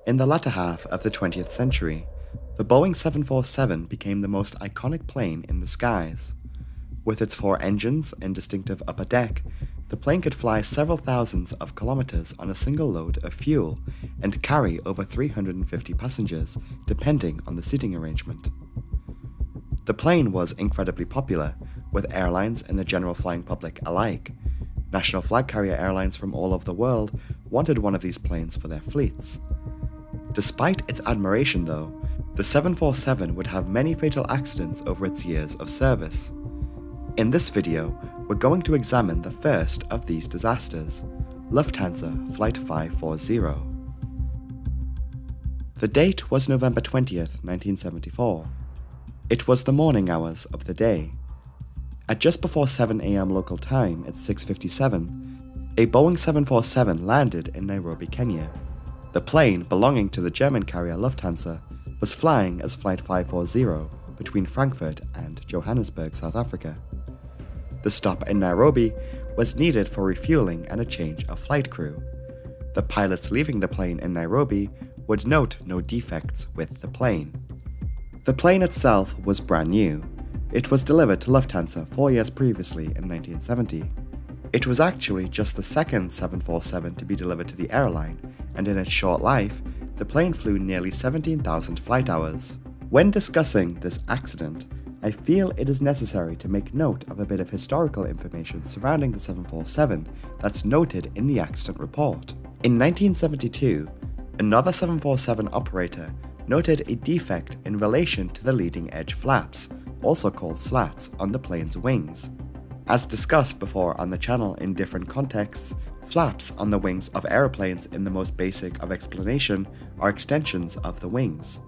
In the latter half of the 20th century, the Boeing 747 became the most iconic plane in the skies. With its 4 engines and distinctive upper deck, the plane could fly several thousands of kilometers on a single load of fuel and carry over 350 passengers, depending on the seating arrangement. The plane was incredibly popular, with airlines and the general flying public alike. National flag carrier airlines from all over the world wanted one of these planes for their fleets. Despite its admiration, though, the 747 would have many fatal accidents over its years of service. In this video, we're going to examine the first of these disasters, Lufthansa Flight 540. The date was November 20th, 1974. It was the morning hours of the day. At just before 7 a.m. local time at 6:57, a Boeing 747 landed in Nairobi, Kenya. The plane, belonging to the German carrier Lufthansa, was flying as Flight 540 between Frankfurt and Johannesburg, South Africa. The stop in Nairobi was needed for refueling and a change of flight crew. The pilots leaving the plane in Nairobi would note no defects with the plane. The plane itself was brand new. It was delivered to Lufthansa 4 years previously in 1970. It was actually just the second 747 to be delivered to the airline, and in its short life, the plane flew nearly 17,000 flight hours. When discussing this accident, I feel it is necessary to make note of a bit of historical information surrounding the 747 that's noted in the accident report. In 1972, another 747 operator noted a defect in relation to the leading edge flaps, also called slats, on the plane's wings. As discussed before on the channel in different contexts, flaps on the wings of aeroplanes in the most basic of explanation are extensions of the wings.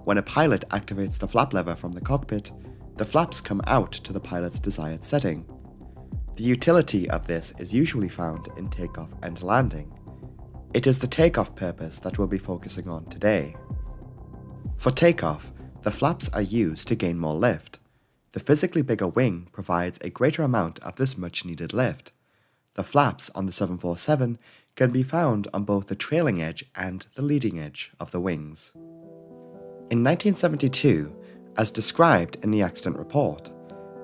When a pilot activates the flap lever from the cockpit, the flaps come out to the pilot's desired setting. The utility of this is usually found in takeoff and landing. It is the takeoff purpose that we'll be focusing on today. For takeoff, the flaps are used to gain more lift. The physically bigger wing provides a greater amount of this much needed lift. The flaps on the 747 can be found on both the trailing edge and the leading edge of the wings. In 1972, as described in the accident report,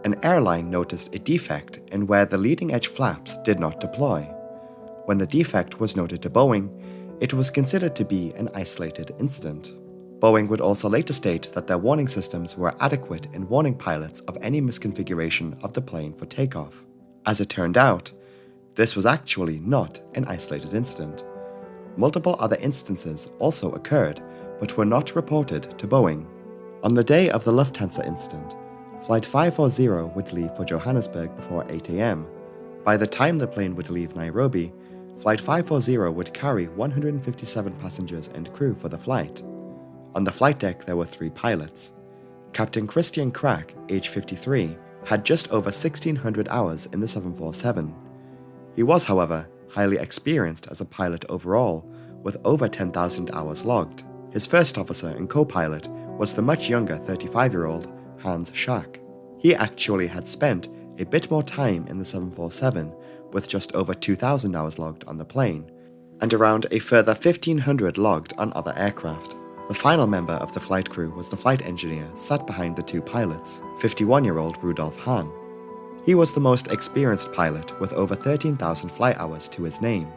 an airline noticed a defect in where the leading edge flaps did not deploy. When the defect was noted to Boeing, it was considered to be an isolated incident. Boeing would also later state that their warning systems were adequate in warning pilots of any misconfiguration of the plane for takeoff. As it turned out, this was actually not an isolated incident. Multiple other instances also occurred, but were not reported to Boeing. On the day of the Lufthansa incident, Flight 540 would leave for Johannesburg before 8 a.m. By the time the plane would leave Nairobi, Flight 540 would carry 157 passengers and crew for the flight. On the flight deck there were 3 pilots. Captain Christian Crack, age 53, had just over 1,600 hours in the 747. He was, however, highly experienced as a pilot overall, with over 10,000 hours logged. His first officer and co-pilot was the much younger 35-year-old Hans Schack. He actually had spent a bit more time in the 747, with just over 2,000 hours logged on the plane, and around a further 1,500 logged on other aircraft. The final member of the flight crew was the flight engineer sat behind the 2 pilots, 51-year-old Rudolf Hahn. He was the most experienced pilot with over 13,000 flight hours to his name.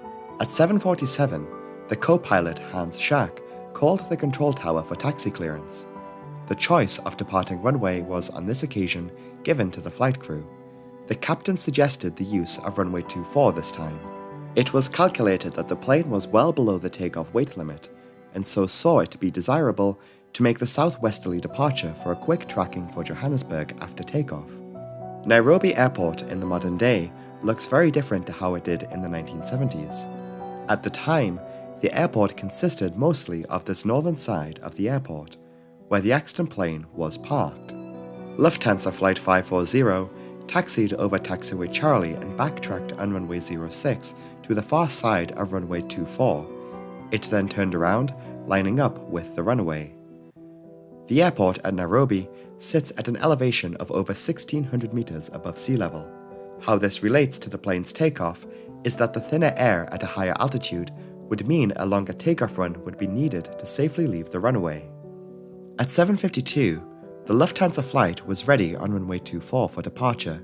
At 7:47, the co-pilot Hans Schack called the control tower for taxi clearance. The choice of departing runway was on this occasion given to the flight crew. The captain suggested the use of runway 24 this time. It was calculated that the plane was well below the takeoff weight limit, and so saw it to be desirable to make the southwesterly departure for a quick tracking for Johannesburg after takeoff. Nairobi Airport in the modern day looks very different to how it did in the 1970s. At the time, the airport consisted mostly of this northern side of the airport, where the accident plane was parked. Lufthansa Flight 540 taxied over taxiway Charlie and backtracked on runway 06 to the far side of runway 24. It then turned around, lining up with the runway. The airport at Nairobi sits at an elevation of over 1,600 meters above sea level. How this relates to the plane's takeoff is that the thinner air at a higher altitude would mean a longer takeoff run would be needed to safely leave the runway. At 7:52, the Lufthansa flight was ready on runway 24 for departure.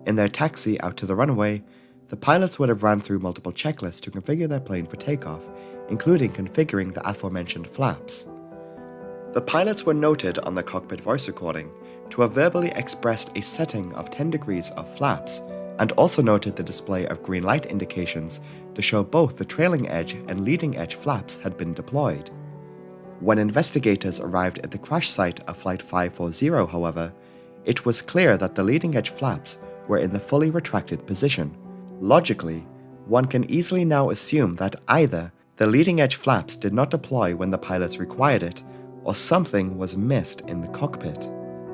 In their taxi out to the runway, the pilots would have ran through multiple checklists to configure their plane for takeoff, including configuring the aforementioned flaps. The pilots were noted on the cockpit voice recording to have verbally expressed a setting of 10 degrees of flaps, and also noted the display of green light indications to show both the trailing edge and leading edge flaps had been deployed. When investigators arrived at the crash site of Flight 540, however, it was clear that the leading edge flaps were in the fully retracted position. Logically, one can easily now assume that either the leading edge flaps did not deploy when the pilots required it, or something was missed in the cockpit.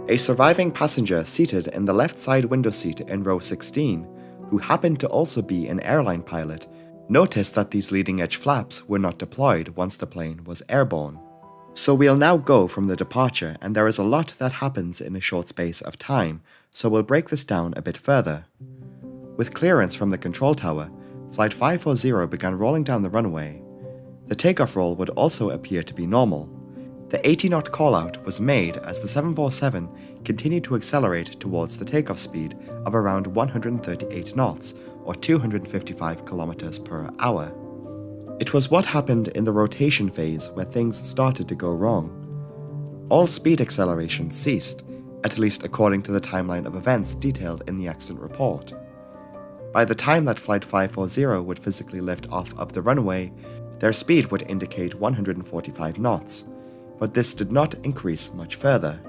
A surviving passenger seated in the left side window seat in row 16, who happened to also be an airline pilot, noticed that these leading edge flaps were not deployed once the plane was airborne. So we'll now go from the departure, and there is a lot that happens in a short space of time, so we'll break this down a bit further. With clearance from the control tower, Flight 540 began rolling down the runway. The takeoff roll would also appear to be normal. The 80-knot callout was made as the 747 continued to accelerate towards the takeoff speed of around 138 knots, or 255 kilometers per hour. It was what happened in the rotation phase where things started to go wrong. All speed acceleration ceased, at least according to the timeline of events detailed in the accident report. By the time that Flight 540 would physically lift off of the runway, their speed would indicate 145 knots, but this did not increase much further.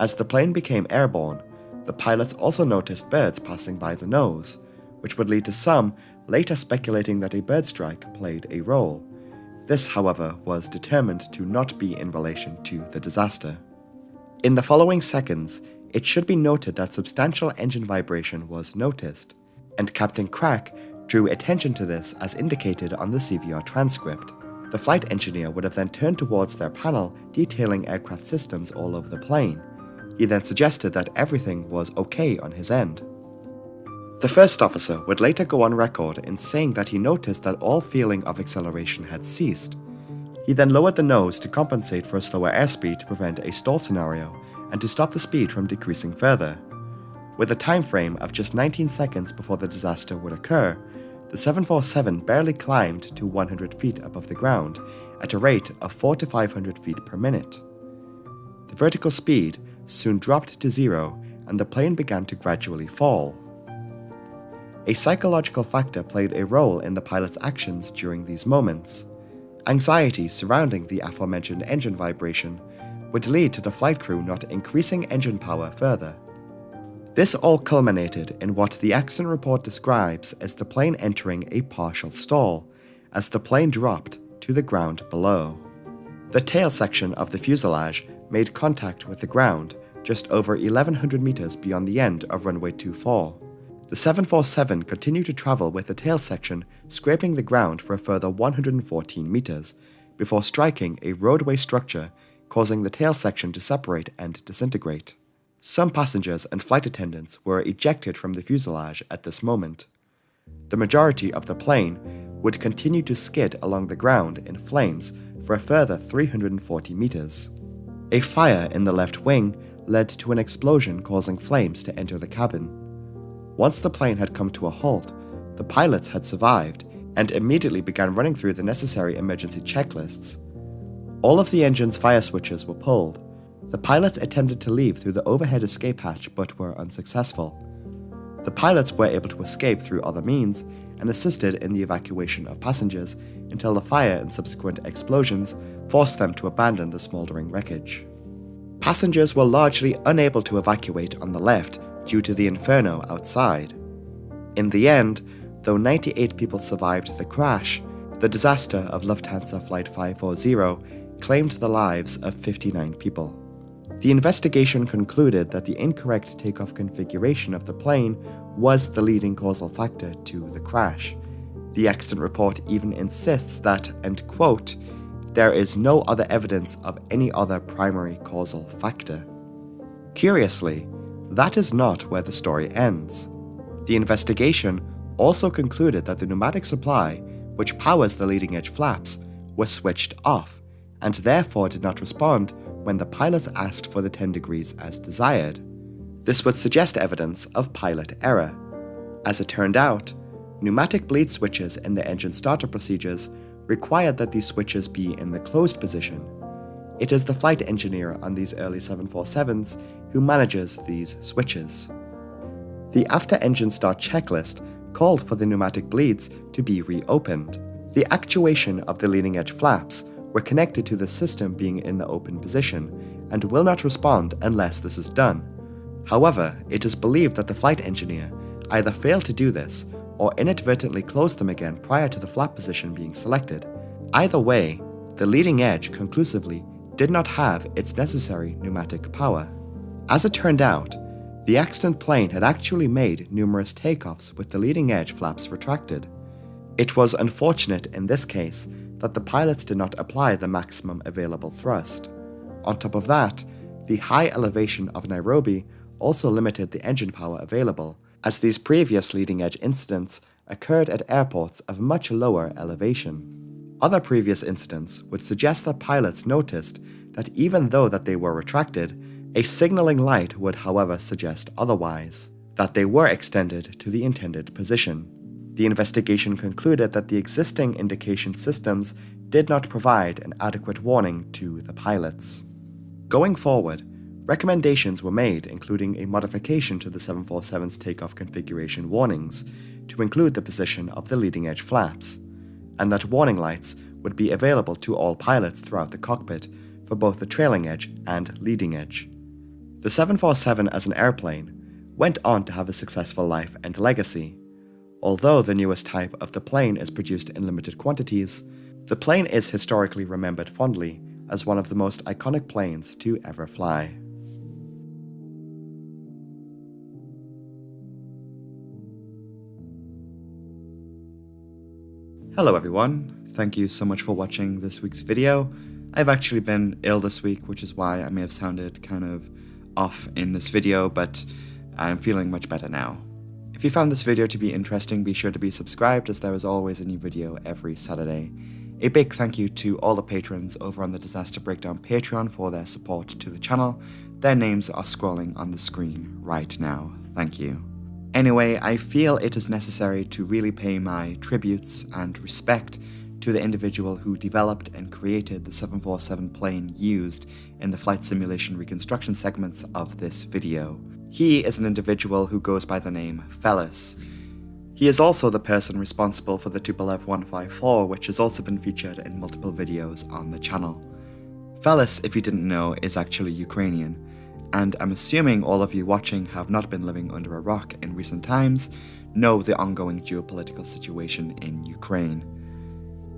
As the plane became airborne, the pilots also noticed birds passing by the nose, which would lead to some later speculating that a bird strike played a role. This, however, was determined to not be in relation to the disaster. In the following seconds, it should be noted that substantial engine vibration was noticed, and Captain Crack drew attention to this as indicated on the CVR transcript. The flight engineer would have then turned towards their panel detailing aircraft systems all over the plane. He then suggested that everything was okay on his end. The first officer would later go on record in saying that he noticed that all feeling of acceleration had ceased. He then lowered the nose to compensate for a slower airspeed to prevent a stall scenario and to stop the speed from decreasing further. With a time frame of just 19 seconds before the disaster would occur, the 747 barely climbed to 100 feet above the ground at a rate of 400 to 500 feet per minute. The vertical speed soon dropped to zero and the plane began to gradually fall. A psychological factor played a role in the pilot's actions during these moments. Anxiety surrounding the aforementioned engine vibration would lead to the flight crew not increasing engine power further. This all culminated in what the accident report describes as the plane entering a partial stall, as the plane dropped to the ground below. The tail section of the fuselage made contact with the ground just over 1,100 meters beyond the end of runway 24. The 747 continued to travel with the tail section scraping the ground for a further 114 meters, before striking a roadway structure, causing the tail section to separate and disintegrate. Some passengers and flight attendants were ejected from the fuselage at this moment. The majority of the plane would continue to skid along the ground in flames for a further 340 meters. A fire in the left wing led to an explosion causing flames to enter the cabin. Once the plane had come to a halt, the pilots had survived and immediately began running through the necessary emergency checklists. All of the engine's fire switches were pulled. The pilots attempted to leave through the overhead escape hatch but were unsuccessful. The pilots were able to escape through other means and assisted in the evacuation of passengers until the fire and subsequent explosions forced them to abandon the smoldering wreckage. Passengers were largely unable to evacuate on the left due to the inferno outside. In the end, though 98 people survived the crash, the disaster of Lufthansa Flight 540 claimed the lives of 59 people. The investigation concluded that the incorrect takeoff configuration of the plane was the leading causal factor to the crash. The accident report even insists that, and quote, "there is no other evidence of any other primary causal factor." Curiously, that is not where the story ends. The investigation also concluded that the pneumatic supply which powers the leading edge flaps, were switched off, and therefore did not respond when the pilots asked for the 10 degrees as desired. This would suggest evidence of pilot error. As it turned out, pneumatic bleed switches in the engine startup procedures required that these switches be in the closed position. It is the flight engineer on these early 747s who manages these switches. The after-engine start checklist called for the pneumatic bleeds to be reopened. The actuation of the leading edge flaps were connected to the system being in the open position and will not respond unless this is done. However, it is believed that the flight engineer either failed to do this or inadvertently closed them again prior to the flap position being selected. Either way, the leading edge conclusively did not have its necessary pneumatic power. As it turned out, the accident plane had actually made numerous takeoffs with the leading edge flaps retracted. It was unfortunate in this case that the pilots did not apply the maximum available thrust. On top of that, the high elevation of Nairobi also limited the engine power available, as these previous leading edge incidents occurred at airports of much lower elevation. Other previous incidents would suggest that pilots noticed that even though that they were retracted, a signaling light would however suggest otherwise, that they were extended to the intended position. The investigation concluded that the existing indication systems did not provide an adequate warning to the pilots. Going forward, recommendations were made including a modification to the 747's takeoff configuration warnings to include the position of the leading edge flaps, and that warning lights would be available to all pilots throughout the cockpit for both the trailing edge and leading edge. The 747 as an airplane went on to have a successful life and legacy. Although the newest type of the plane is produced in limited quantities, the plane is historically remembered fondly as one of the most iconic planes to ever fly. Hello everyone, thank you so much for watching this week's video. I've actually been ill this week, which is why I may have sounded kind of off in this video, but I'm feeling much better now. If you found this video to be interesting, be sure to be subscribed, as there is always a new video every Saturday. A big thank you to all the patrons over on the Disaster Breakdown Patreon for their support to the channel. Their names are scrolling on the screen right now. Thank you. Anyway, I feel it is necessary to really pay my tributes and respect to the individual who developed and created the 747 plane used in the flight simulation reconstruction segments of this video. He is an individual who goes by the name Fellis. He is also the person responsible for the Tupolev 154, which has also been featured in multiple videos on the channel. Fellis, if you didn't know, is actually Ukrainian, and I'm assuming all of you watching have not been living under a rock in recent times, know the ongoing geopolitical situation in Ukraine.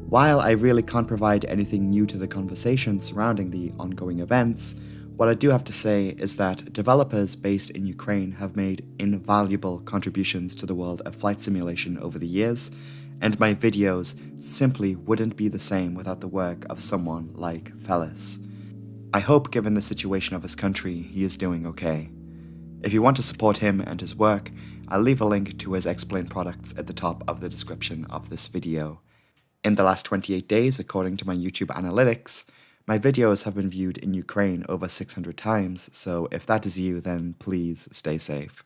While I really can't provide anything new to the conversation surrounding the ongoing events, what I do have to say is that developers based in Ukraine have made invaluable contributions to the world of flight simulation over the years, and my videos simply wouldn't be the same without the work of someone like Fellis. I hope, given the situation of his country, he is doing okay. If you want to support him and his work, I'll leave a link to his Explain products at the top of the description of this video. In the last 28 days, according to my YouTube analytics, my videos have been viewed in Ukraine over 600 times, so if that is you, then please stay safe.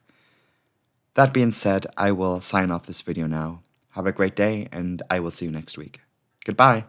That being said, I will sign off this video now. Have a great day, and I will see you next week. Goodbye!